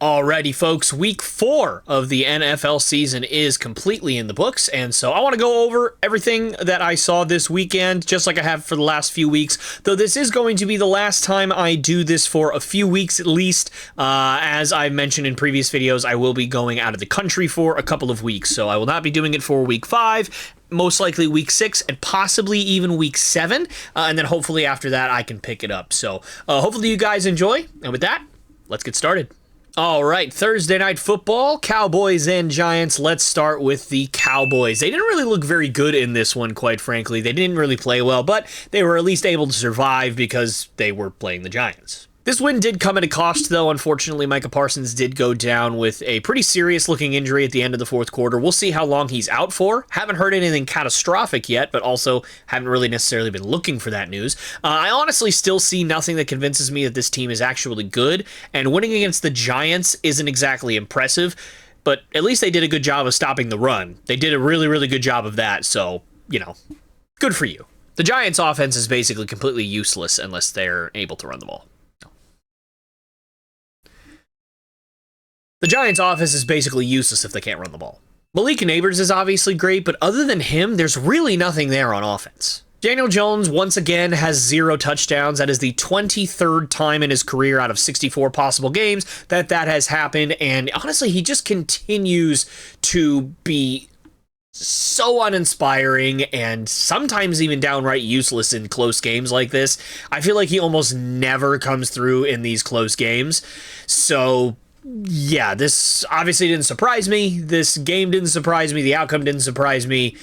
Alrighty, folks, week 4 of the NFL season is completely in the books, and so I want to go over everything that I saw this weekend, just like I have for the last few weeks, though this is going to be the last time I do this for a few weeks at least. As I mentioned in previous videos, I will be going out of the country for a couple of weeks, so I will not be doing it for week 5, most likely week 6, and possibly even week 7, and then hopefully after that I can pick it up. So hopefully you guys enjoy, and with that, let's get started. All right, Thursday Night Football, Cowboys and Giants. Let's start with the Cowboys. They didn't really look very good in this one, quite frankly. They didn't really play well, but they were at least able to survive because they were playing the Giants. This win did come at a cost, though. Unfortunately, Micah Parsons did go down with a pretty serious-looking injury at the end of the fourth quarter. We'll see how long he's out for. Haven't heard anything catastrophic yet, but also haven't really necessarily been looking for that news. I honestly still see nothing that convinces me that this team is actually good, and winning against the Giants isn't exactly impressive, but at least they did a good job of stopping the run. They did a really, really good job of that, so, good for you. The Giants' offense is basically completely useless unless they're able to run the ball. The Giants' offense is basically useless if they can't run the ball. Malik Nabers is obviously great, but other than him, there's really nothing there on offense. Daniel Jones, once again, has 0 touchdowns. That is the 23rd time in his career out of 64 possible games that has happened, and honestly, he just continues to be so uninspiring and sometimes even downright useless in close games like this. I feel like he almost never comes through in these close games, so yeah, this obviously didn't surprise me. This game didn't surprise me. The outcome didn't surprise me.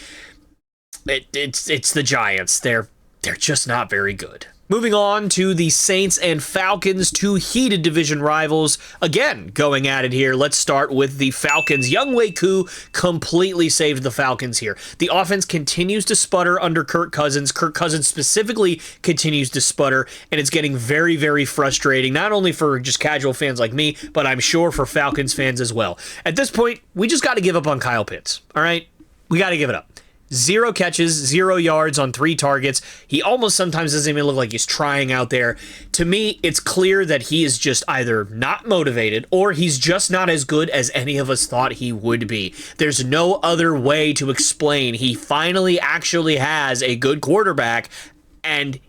It's the Giants. They're just not very good. Moving on to the Saints and Falcons, 2 heated division rivals. Again, going at it here. Let's start with the Falcons. Younghoe Koo completely saved the Falcons here. The offense continues to sputter under Kirk Cousins. Kirk Cousins specifically continues to sputter, and it's getting very, very frustrating, not only for just casual fans like me, but I'm sure for Falcons fans as well. At this point, we just got to give up on Kyle Pitts, all right? We got to give it up. 0 catches, 0 yards on 3 targets. He almost sometimes doesn't even look like he's trying out there. To me, it's clear that he is just either not motivated or he's just not as good as any of us thought he would be. There's no other way to explain. He finally actually has a good quarterback, and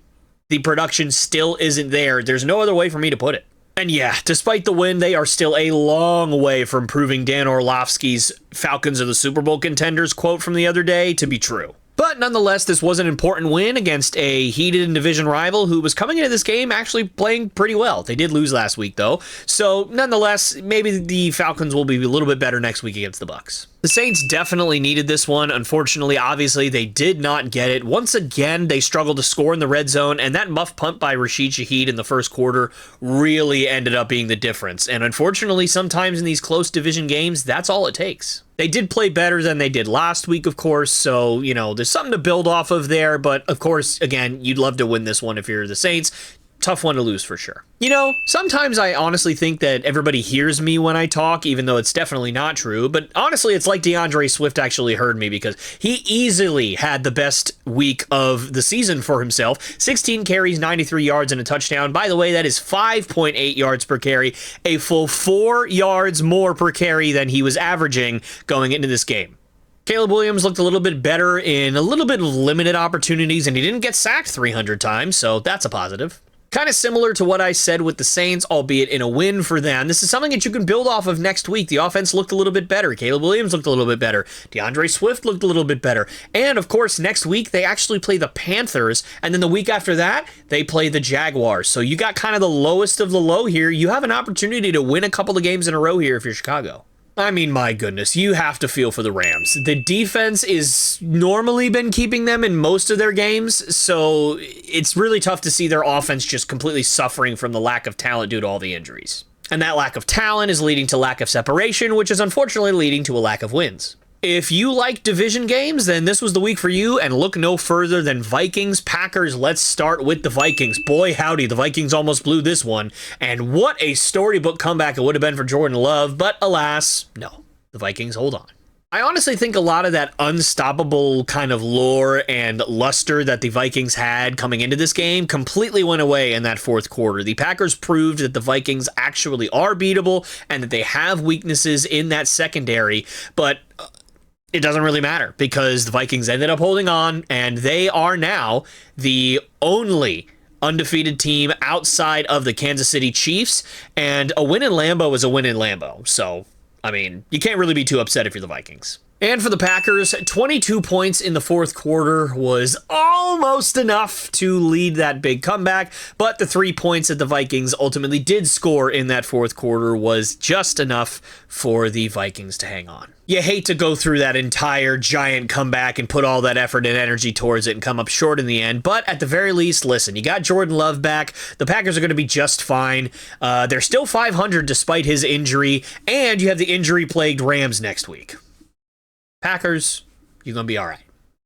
the production still isn't there. There's no other way for me to put it. And yeah, despite the win, they are still a long way from proving Dan Orlovsky's Falcons are the Super Bowl contenders quote from the other day to be true. But nonetheless, this was an important win against a heated division rival who was coming into this game actually playing pretty well. They did lose last week, though. So nonetheless, maybe the Falcons will be a little bit better next week against the Bucs. The Saints definitely needed this one. Unfortunately, obviously, they did not get it. Once again, they struggled to score in the red zone, and that muff punt by Rashid Shaheed in the first quarter really ended up being the difference. And unfortunately, sometimes in these close division games, that's all it takes. They did play better than they did last week, of course, so, there's something to build off of there, but, of course, again, you'd love to win this one if you're the Saints. Tough one to lose for sure. Sometimes I honestly think that everybody hears me when I talk, even though it's definitely not true, but honestly, it's like DeAndre Swift actually heard me because he easily had the best week of the season for himself. 16 carries, 93 yards, and a touchdown. By the way, that is 5.8 yards per carry, a full 4 yards more per carry than he was averaging going into this game. Caleb Williams looked a little bit better in a little bit of limited opportunities, and he didn't get sacked 300 times, so that's a positive. Kind of similar to what I said with the Saints, albeit in a win for them. This is something that you can build off of next week. The offense looked a little bit better. Caleb Williams looked a little bit better. DeAndre Swift looked a little bit better. And, of course, next week, they actually play the Panthers. And then the week after that, they play the Jaguars. So you got kind of the lowest of the low here. You have an opportunity to win a couple of games in a row here if you're Chicago. I mean, my goodness, you have to feel for the Rams. The defense is normally been keeping them in most of their games, so it's really tough to see their offense just completely suffering from the lack of talent due to all the injuries. And that lack of talent is leading to lack of separation, which is unfortunately leading to a lack of wins. If you like division games, then this was the week for you, and look no further than Vikings, Packers. Let's start with the Vikings. Boy, howdy, the Vikings almost blew this one, and what a storybook comeback it would have been for Jordan Love, but alas, no, the Vikings hold on. I honestly think a lot of that unstoppable kind of lore and luster that the Vikings had coming into this game completely went away in that fourth quarter. The Packers proved that the Vikings actually are beatable and that they have weaknesses in that secondary, but it doesn't really matter because the Vikings ended up holding on, and they are now the only undefeated team outside of the Kansas City Chiefs, and a win in Lambeau is a win in Lambeau. So, I mean, you can't really be too upset if you're the Vikings. And for the Packers, 22 points in the fourth quarter was almost enough to lead that big comeback, but the 3 points that the Vikings ultimately did score in that fourth quarter was just enough for the Vikings to hang on. You hate to go through that entire giant comeback and put all that effort and energy towards it and come up short in the end, but at the very least, listen, you got Jordan Love back. The Packers are going to be just fine. They're still 500 despite his injury, and you have the injury-plagued Rams next week. Packers, you're going to be all right.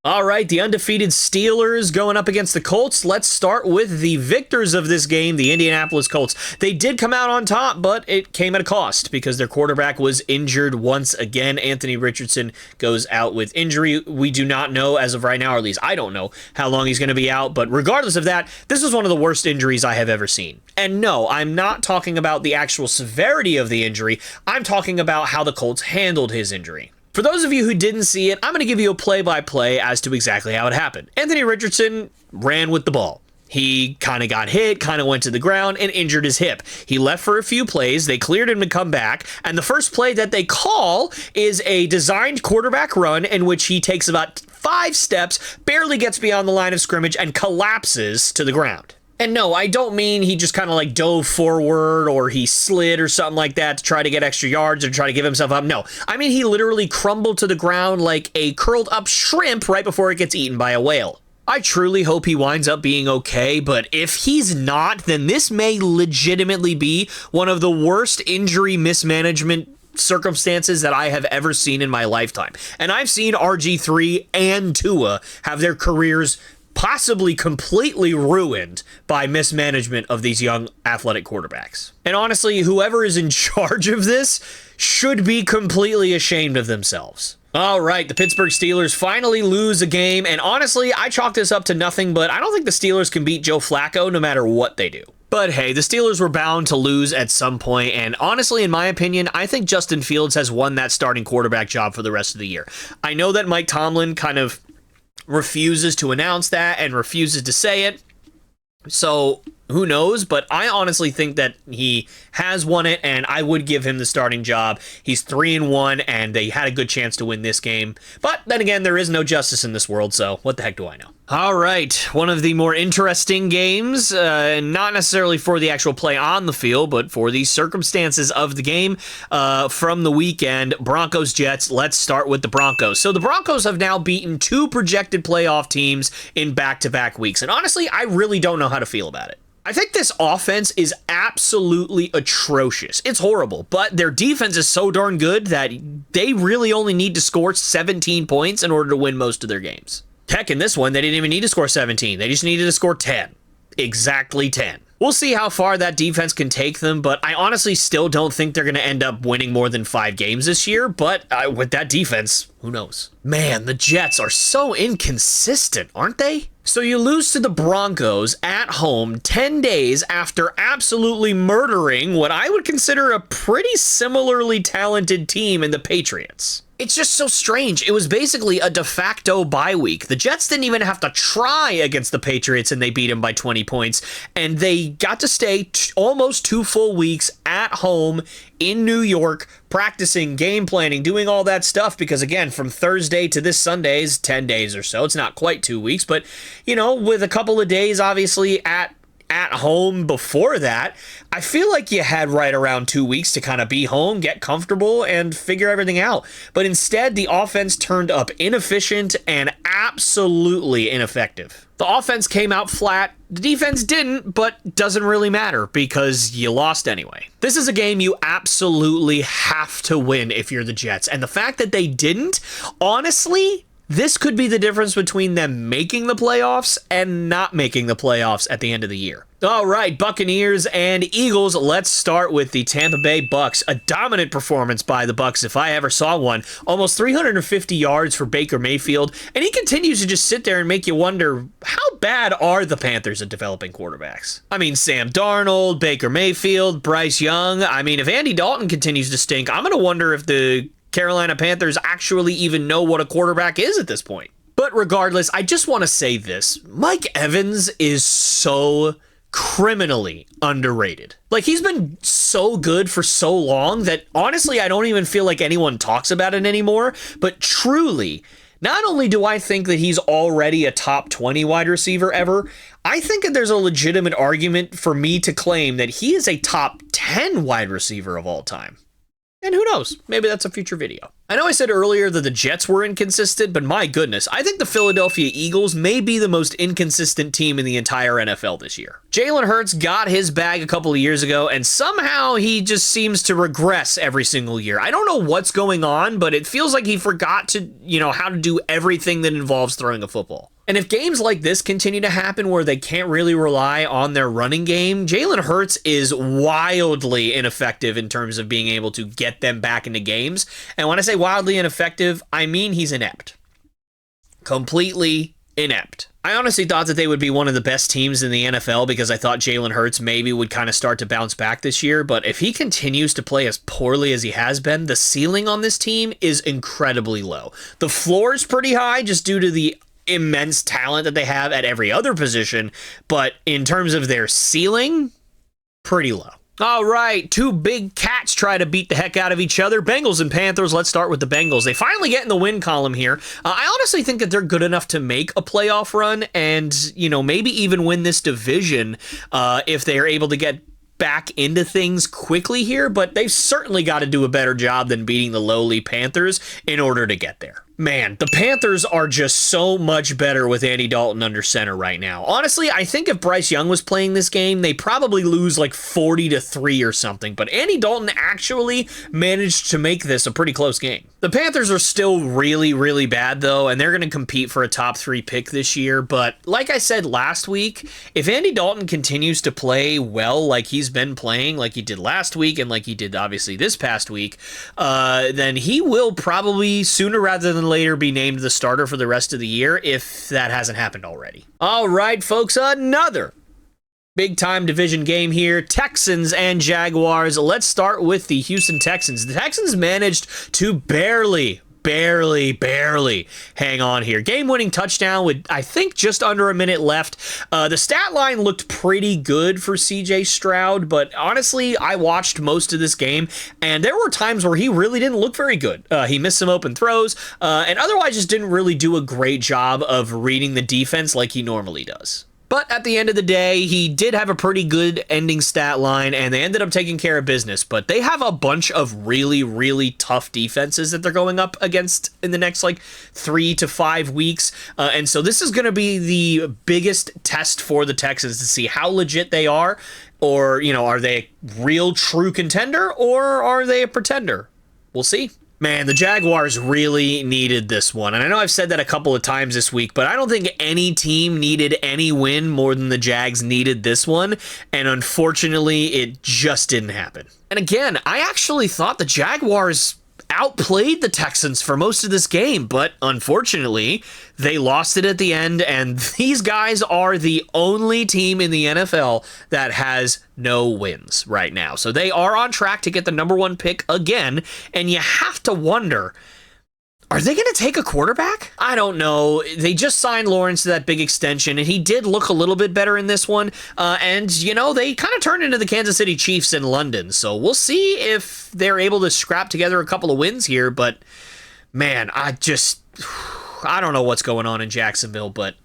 All right, the undefeated Steelers going up against the Colts. Let's start with the victors of this game, the Indianapolis Colts. They did come out on top, but it came at a cost because their quarterback was injured once again. Anthony Richardson goes out with injury. We do not know as of right now, or at least I don't know how long he's going to be out. But regardless of that, this was one of the worst injuries I have ever seen. And no, I'm not talking about the actual severity of the injury. I'm talking about how the Colts handled his injury. For those of you who didn't see it, I'm going to give you a play-by-play as to exactly how it happened. Anthony Richardson ran with the ball. He kind of got hit, kind of went to the ground, and injured his hip. He left for a few plays. They cleared him to come back, and the first play that they call is a designed quarterback run in which he takes about 5 steps, barely gets beyond the line of scrimmage, and collapses to the ground. And no, I don't mean he just kind of like dove forward or he slid or something like that to try to get extra yards or try to give himself up. No, I mean he literally crumbled to the ground like a curled up shrimp right before it gets eaten by a whale. I truly hope he winds up being okay, but if he's not, then this may legitimately be one of the worst injury mismanagement circumstances that I have ever seen in my lifetime. And I've seen RG3 and Tua have their careers possibly completely ruined by mismanagement of these young athletic quarterbacks. And honestly, whoever is in charge of this should be completely ashamed of themselves. All right, the Pittsburgh Steelers finally lose a game, and honestly, I chalk this up to nothing, but I don't think the Steelers can beat Joe Flacco no matter what they do. But hey, the Steelers were bound to lose at some point, and honestly, in my opinion, I think Justin Fields has won that starting quarterback job for the rest of the year. I know that Mike Tomlin kind of refuses to announce that and refuses to say it, so who knows, but I honestly think that he has won it, and I would give him the starting job. He's 3-1, and they had a good chance to win this game, but then again, there is no justice in this world, so what the heck do I know? All right, one of the more interesting games, not necessarily for the actual play on the field, but for the circumstances of the game from the weekend, Broncos-Jets. Let's start with the Broncos. So the Broncos have now beaten 2 projected playoff teams in back-to-back weeks, and honestly, I really don't know how to feel about it. I think this offense is absolutely atrocious. It's horrible, but their defense is so darn good that they really only need to score 17 points in order to win most of their games. Heck, in this one, they didn't even need to score 17. They just needed to score 10. Exactly 10. We'll see how far that defense can take them, but I honestly still don't think they're going to end up winning more than 5 games this year, but with that defense, who knows? Man, the Jets are so inconsistent, aren't they? So you lose to the Broncos at home 10 days after absolutely murdering what I would consider a pretty similarly talented team in the Patriots. It's just so strange. It was basically a de facto bye week. The Jets didn't even have to try against the Patriots, and they beat them by 20 points. And they got to stay almost 2 full weeks at home in New York, practicing, game planning, doing all that stuff. Because again, from Thursday to this Sunday is 10 days or so. It's not quite 2 weeks, but you know, with a couple of days, obviously, at home before that, I feel like you had right around 2 weeks to kind of be home, get comfortable, and figure everything out. But instead, the offense turned up inefficient and absolutely ineffective. The offense came out flat. The defense didn't, but doesn't really matter because you lost anyway. This is a game you absolutely have to win if you're the Jets. And the fact that they didn't, honestly, this could be the difference between them making the playoffs and not making the playoffs at the end of the year. All right, Buccaneers and Eagles. Let's start with the Tampa Bay Bucks. A dominant performance by the Bucks if I ever saw one. Almost 350 yards for Baker Mayfield, and he continues to just sit there and make you wonder, how bad are the Panthers at developing quarterbacks? I mean, Sam Darnold, Baker Mayfield, Bryce Young. I mean, if Andy Dalton continues to stink, I'm going to wonder if the Carolina Panthers actually even know what a quarterback is at this point. But regardless, I just want to say this. Mike Evans is so criminally underrated. Like, he's been so good for so long that honestly, I don't even feel like anyone talks about it anymore. But truly, not only do I think that he's already a top 20 wide receiver ever, I think that there's a legitimate argument for me to claim that he is a top 10 wide receiver of all time. And who knows, maybe that's a future video. I know I said earlier that the Jets were inconsistent, but my goodness, I think the Philadelphia Eagles may be the most inconsistent team in the entire NFL this year. Jalen Hurts got his bag a couple of years ago, and somehow he just seems to regress every single year. I don't know what's going on, but it feels like he forgot to, how to do everything that involves throwing a football. And if games like this continue to happen where they can't really rely on their running game, Jalen Hurts is wildly ineffective in terms of being able to get them back into games. And when I say wildly ineffective, I mean he's inept. Completely inept. I honestly thought that they would be one of the best teams in the NFL because I thought Jalen Hurts maybe would kind of start to bounce back this year. But if he continues to play as poorly as he has been, the ceiling on this team is incredibly low. The floor is pretty high just due to the immense talent that they have at every other position, but in terms of their ceiling, pretty low. All right, two big cats try to beat the heck out of each other. Bengals and Panthers. Let's start with the Bengals. They finally get in the win column here. I honestly think that they're good enough to make a playoff run and, maybe even win this division if they are able to get back into things quickly here, but they've certainly got to do a better job than beating the lowly Panthers in order to get there. Man, the Panthers are just so much better with Andy Dalton under center right now. Honestly, I think if Bryce Young was playing this game, they probably lose like 40-3 or something, but Andy Dalton actually managed to make this a pretty close game. The Panthers are still really, really bad though, and they're going to compete for a top 3 pick this year, but like I said last week, if Andy Dalton continues to play well like he's been playing, like he did last week and like he did obviously this past week, then he will probably sooner rather than later be named the starter for the rest of the year if that hasn't happened already. All right, folks, another big-time division game here. Texans and Jaguars. Let's start with the Houston Texans. The Texans managed to barely hang on here. Game-winning touchdown with, I think, just under a minute left. The stat line looked pretty good for CJ Stroud, but honestly, I watched most of this game, and there were times where he really didn't look very good. He missed some open throws, and otherwise just didn't really do a great job of reading the defense like he normally does. But at the end of the day, he did have a pretty good ending stat line, and they ended up taking care of business. But they have a bunch of really, really tough defenses that they're going up against in the next, 3 to 5 weeks. And so this is going to be the biggest test for the Texans to see how legit they are. Or, are they a real, true contender, or are they a pretender? We'll see. Man, the Jaguars really needed this one. And I know I've said that a couple of times this week, but I don't think any team needed any win more than the Jags needed this one. And unfortunately, it just didn't happen. And again, I actually thought the Jaguars outplayed the Texans for most of this game, but unfortunately, they lost it at the end, and these guys are the only team in the NFL that has no wins right now. So they are on track to get the number 1 pick again, and you have to wonder, are they going to take a quarterback? I don't know. They just signed Lawrence to that big extension, and he did look a little bit better in this one. And, they kind of turned into the Kansas City Chiefs in London. So we'll see if they're able to scrap together a couple of wins here. But, man, I don't know what's going on in Jacksonville, but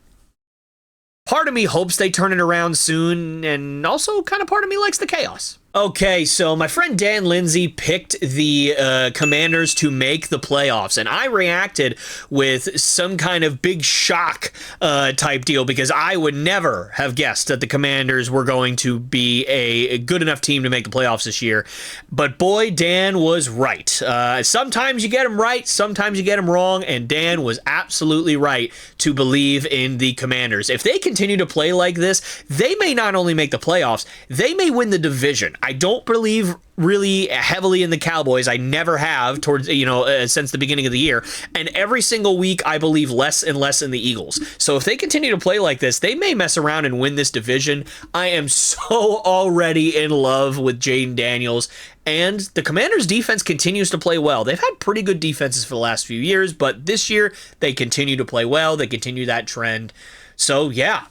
part of me hopes they turn it around soon, and also kind of part of me likes the chaos. Okay, so my friend Dan Lindsay picked the Commanders to make the playoffs, and I reacted with some kind of big shock type deal because I would never have guessed that the Commanders were going to be a good enough team to make the playoffs this year. But boy, Dan was right. Sometimes you get them right, sometimes you get them wrong, and Dan was absolutely right to believe in the Commanders. If they continue to play like this, they may not only make the playoffs, they may win the division. I don't believe really heavily in the Cowboys. I never have since the beginning of the year. And every single week, I believe less and less in the Eagles. So if they continue to play like this, they may mess around and win this division. I am so already in love with Jaden Daniels. And the Commanders' defense continues to play well. They've had pretty good defenses for the last few years, but this year they continue to play well. They continue that trend. So yeah,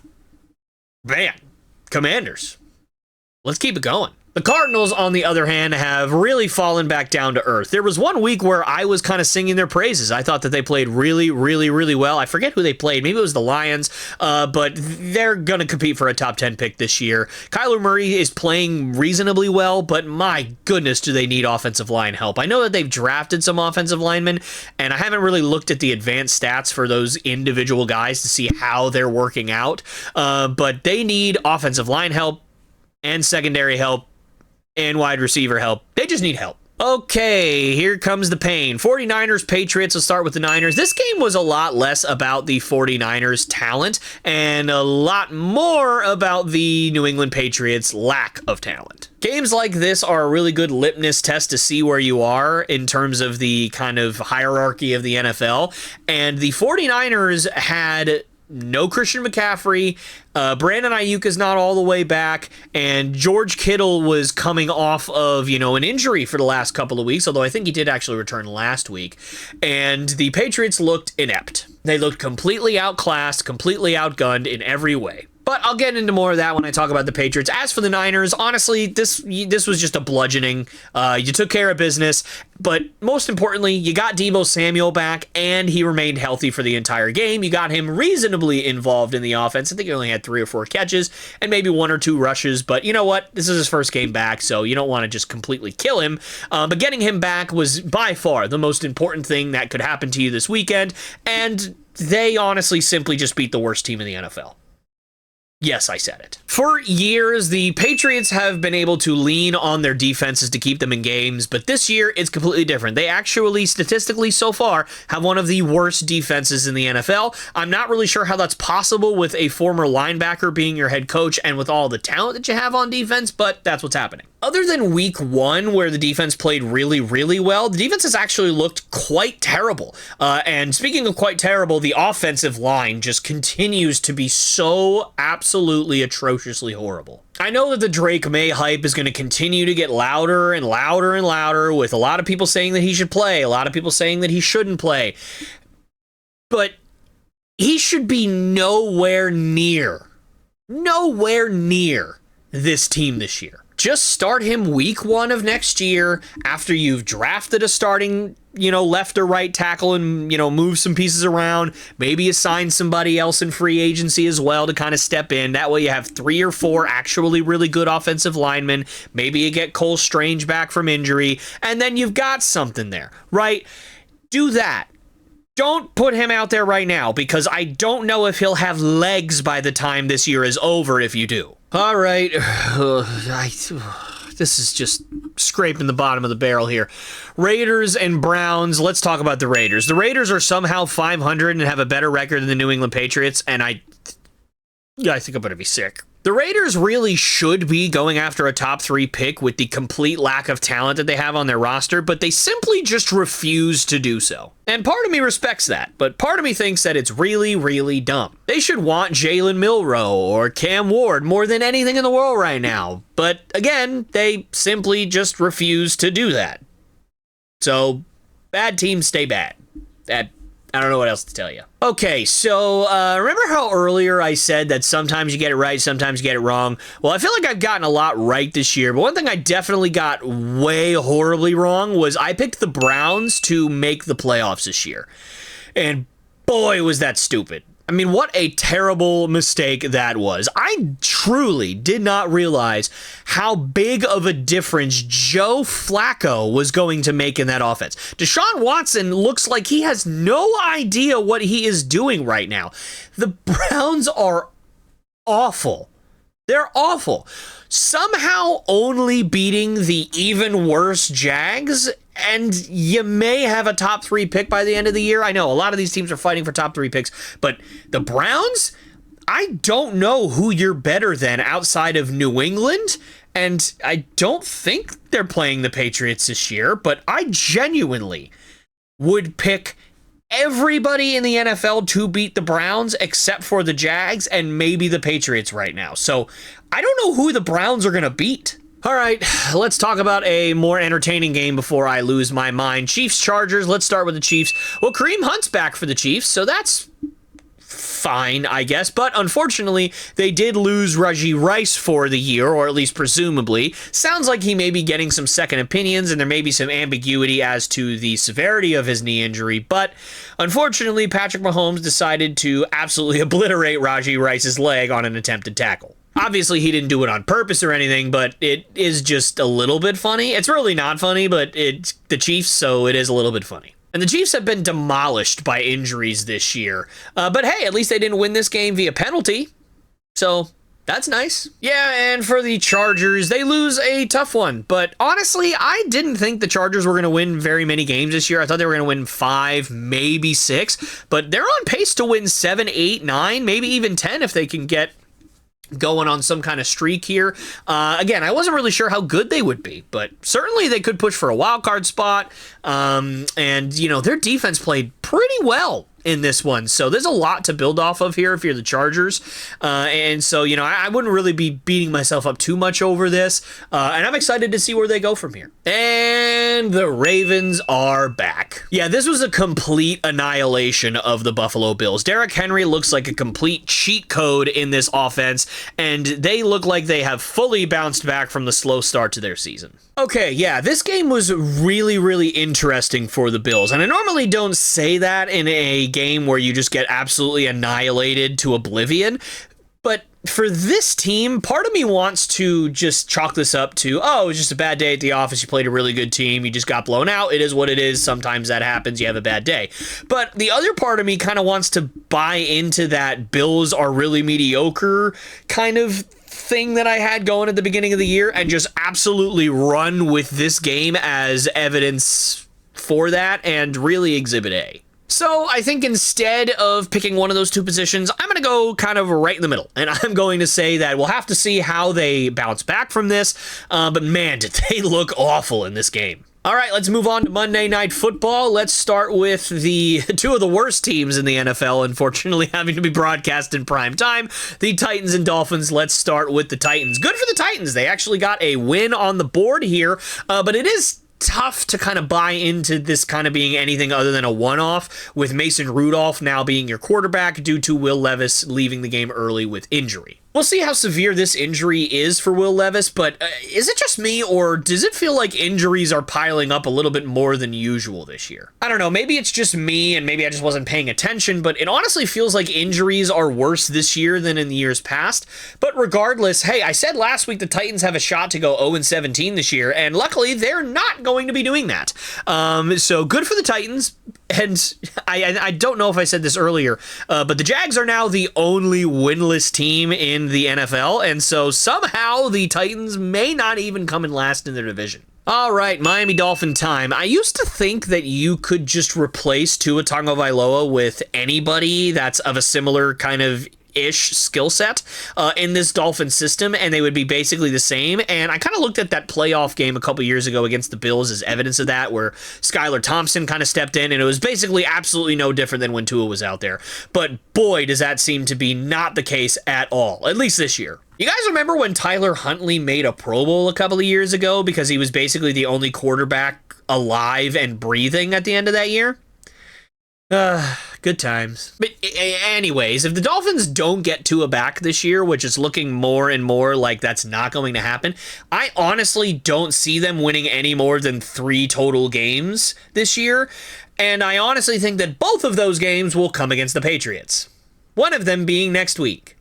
man, Commanders. Let's keep it going. The Cardinals, on the other hand, have really fallen back down to earth. There was one week where I was kind of singing their praises. I thought that they played really, really, really well. I forget who they played. Maybe it was the Lions, but they're going to compete for a top 10 pick this year. Kyler Murray is playing reasonably well, but my goodness, do they need offensive line help. I know that they've drafted some offensive linemen, and I haven't really looked at the advanced stats for those individual guys to see how they're working out, but they need offensive line help and secondary help and wide receiver help. They just need help. Okay, here comes the pain. 49ers, Patriots. Let's start with the Niners. This game was a lot less about the 49ers' talent and a lot more about the New England Patriots' lack of talent. Games like this are a really good litmus test to see where you are in terms of the kind of hierarchy of the NFL. And the 49ers had no Christian McCaffrey. Brandon Ayuk is not all the way back, and George Kittle was coming off of, an injury for the last couple of weeks, although I think he did actually return last week. And the Patriots looked inept. They looked completely outclassed, completely outgunned in every way. But I'll get into more of that when I talk about the Patriots. As for the Niners, honestly, this was just a bludgeoning. You took care of business, but most importantly, you got Deebo Samuel back, and he remained healthy for the entire game. You got him reasonably involved in the offense. I think he only had 3 or 4 catches and maybe 1 or 2 rushes, but you know what? This is his first game back, so you don't want to just completely kill him. But getting him back was by far the most important thing that could happen to you this weekend, and they honestly simply just beat the worst team in the NFL. Yes, I said it. For years, the Patriots have been able to lean on their defenses to keep them in games, but this year it's completely different. They actually, statistically so far, have one of the worst defenses in the NFL. I'm not really sure how that's possible with a former linebacker being your head coach and with all the talent that you have on defense, but that's what's happening. Other than week 1, where the defense played really, really well, the defense has actually looked quite terrible. And speaking of quite terrible, the offensive line just continues to be so absolutely atrociously horrible. I know that the Drake May hype is going to continue to get louder and louder and louder, with a lot of people saying that he should play, a lot of people saying that he shouldn't play. But he should be nowhere near this team this year. Just start him week 1 of next year after you've drafted a starting, left or right tackle and, move some pieces around. Maybe assign somebody else in free agency as well to kind of step in. That way you have 3 or 4 actually really good offensive linemen. Maybe you get Cole Strange back from injury, and then you've got something there, right? Do that. Don't put him out there right now, because I don't know if he'll have legs by the time this year is over if you do. All right. This is just scraping the bottom of the barrel here. Raiders and Browns. Let's talk about the Raiders. The Raiders are somehow 500 and have a better record than the New England Patriots, and I think I'm going to be sick. The Raiders really should be going after a top 3 pick with the complete lack of talent that they have on their roster, but they simply just refuse to do so. And part of me respects that, but part of me thinks that it's really, really dumb. They should want Jalen Milroe or Cam Ward more than anything in the world right now. But again, they simply just refuse to do that. So, bad teams stay bad. I don't know what else to tell you. Okay, so remember how earlier I said that sometimes you get it right, sometimes you get it wrong? Well, I feel like I've gotten a lot right this year, but one thing I definitely got way horribly wrong was I picked the Browns to make the playoffs this year. And boy, was that stupid. I mean, what a terrible mistake that was. I truly did not realize how big of a difference Joe Flacco was going to make in that offense. Deshaun Watson looks like he has no idea what he is doing right now. The Browns are awful. They're awful. Somehow only beating the even worse Jags, and you may have a top 3 pick by the end of the year. I know a lot of these teams are fighting for top 3 picks, but the Browns, I don't know who you're better than outside of New England, and I don't think they're playing the Patriots this year, but I genuinely would pick everybody in the NFL to beat the Browns except for the Jags and maybe the Patriots right now. So I don't know who the Browns are going to beat. All right, let's talk about a more entertaining game before I lose my mind. Chiefs-Chargers, let's start with the Chiefs. Well, Kareem Hunt's back for the Chiefs, so that's fine, I guess, but unfortunately, they did lose Rashee Rice for the year, or at least presumably. Sounds like he may be getting some second opinions, and there may be some ambiguity as to the severity of his knee injury, but unfortunately, Patrick Mahomes decided to absolutely obliterate Rashee Rice's leg on an attempted tackle. Obviously, he didn't do it on purpose or anything, but it is just a little bit funny. It's really not funny, but it's the Chiefs, so it is a little bit funny. And the Chiefs have been demolished by injuries this year. But hey, at least they didn't win this game via penalty. So that's nice. Yeah, and for the Chargers, they lose a tough one. But honestly, I didn't think the Chargers were going to win very many games this year. I thought they were going to win 5, maybe 6. But they're on pace to win 7, 8, 9, maybe even 10 if they can get going on some kind of streak here. Again, I wasn't really sure how good they would be, but certainly they could push for a wild card spot. And, you know, their defense played pretty well in this one. So there's a lot to build off of here if you're the Chargers. And so, you know, I wouldn't really be beating myself up too much over this. And I'm excited to see where they go from here. And the Ravens are back. Yeah, this was a complete annihilation of the Buffalo Bills. Derrick Henry looks like a complete cheat code in this offense, and they look like they have fully bounced back from the slow start to their season. Okay, yeah, this game was really, really interesting for the Bills, and I normally don't say that in a game where you just get absolutely annihilated to oblivion, but for this team, part of me wants to just chalk this up to, oh, it was just a bad day at the office, you played a really good team, you just got blown out, it is what it is, sometimes that happens, you have a bad day. But the other part of me kind of wants to buy into that Bills are really mediocre kind of thing that I had going at the beginning of the year and just absolutely run with this game as evidence for that and really exhibit A. So I think instead of picking one of those two positions, I'm going to go kind of right in the middle. And I'm going to say that we'll have to see how they bounce back from this. But man, did they look awful in this game. All right, let's move on to Monday Night Football. Let's start with the two of the worst teams in the NFL, unfortunately, having to be broadcast in prime time, the Titans and Dolphins. Let's start with the Titans. Good for the Titans. They actually got a win on the board here, but it is tough to kind of buy into this kind of being anything other than a one-off, with Mason Rudolph now being your quarterback due to Will Levis leaving the game early with injury. We'll see how severe this injury is for Will Levis, but is it just me, or does it feel like injuries are piling up a little bit more than usual this year? I don't know, maybe it's just me, and maybe I just wasn't paying attention, but it honestly feels like injuries are worse this year than in the years past. But regardless, hey, I said last week the Titans have a shot to go 0-17 this year, and luckily they're not going to be doing that. So good for the Titans. And I don't know if I said this earlier, but the Jags are now the only winless team in the NFL, and so somehow the Titans may not even come in last in their division. All right, Miami Dolphin time. I used to think that you could just replace Tua Tagovailoa with anybody that's of a similar kind of ish skill set in this Dolphin system, and they would be basically the same. And I kind of looked at that playoff game a couple years ago against the Bills as evidence of that, where Skylar Thompson kind of stepped in, and it was basically absolutely no different than when Tua was out there. But boy, does that seem to be not the case at all, at least this year. You guys remember when Tyler Huntley made a Pro Bowl a couple of years ago because he was basically the only quarterback alive and breathing at the end of that year? Good times. But anyways, if the Dolphins don't get Tua back this year, which is looking more and more like that's not going to happen, I honestly don't see them winning any more than 3 total games this year. And I honestly think that both of those games will come against the Patriots. One of them being next week.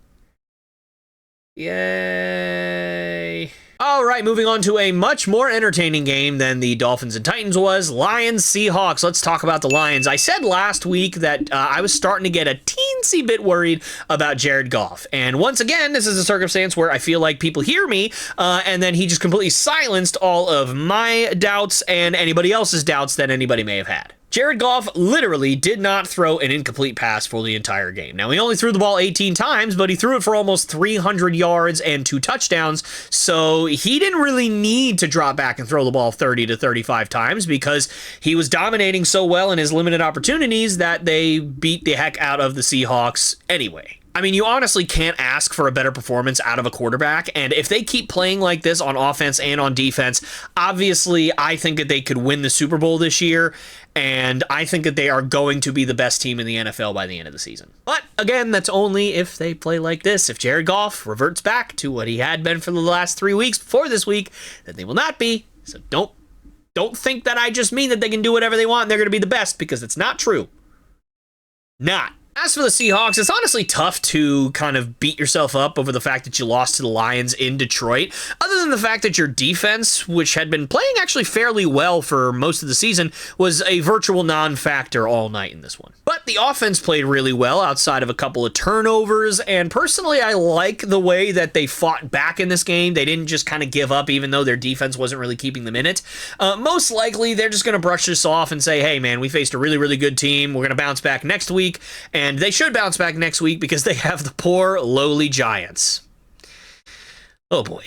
Yay. All right, moving on to a much more entertaining game than the Dolphins and Titans was. Lions-Seahawks. Let's talk about the Lions. I said last week that I was starting to get a teensy bit worried about Jared Goff. And once again, this is a circumstance where I feel like people hear me, and then he just completely silenced all of my doubts and anybody else's doubts that anybody may have had. Jared Goff literally did not throw an incomplete pass for the entire game. Now, he only threw the ball 18 times, but he threw it for almost 300 yards and 2 touchdowns, so he didn't really need to drop back and throw the ball 30 to 35 times because he was dominating so well in his limited opportunities that they beat the heck out of the Seahawks anyway. I mean, you honestly can't ask for a better performance out of a quarterback, and if they keep playing like this on offense and on defense, obviously I think that they could win the Super Bowl this year, and I think that they are going to be the best team in the NFL by the end of the season. But again, that's only if they play like this. If Jared Goff reverts back to what he had been for the last 3 weeks before this week, then they will not be. So don't think that I just mean that they can do whatever they want and they're going to be the best, because it's not true. Not. As for the Seahawks, it's honestly tough to kind of beat yourself up over the fact that you lost to the Lions in Detroit, other than the fact that your defense, which had been playing actually fairly well for most of the season, was a virtual non-factor all night in this one. But the offense played really well outside of a couple of turnovers, and personally, I like the way that they fought back in this game. They didn't just kind of give up, even though their defense wasn't really keeping them in it. Most likely, they're just going to brush this off and say, hey, man, we faced a really, really good team. We're going to bounce back next week, and they should bounce back next week because they have the poor, lowly Giants. Oh boy.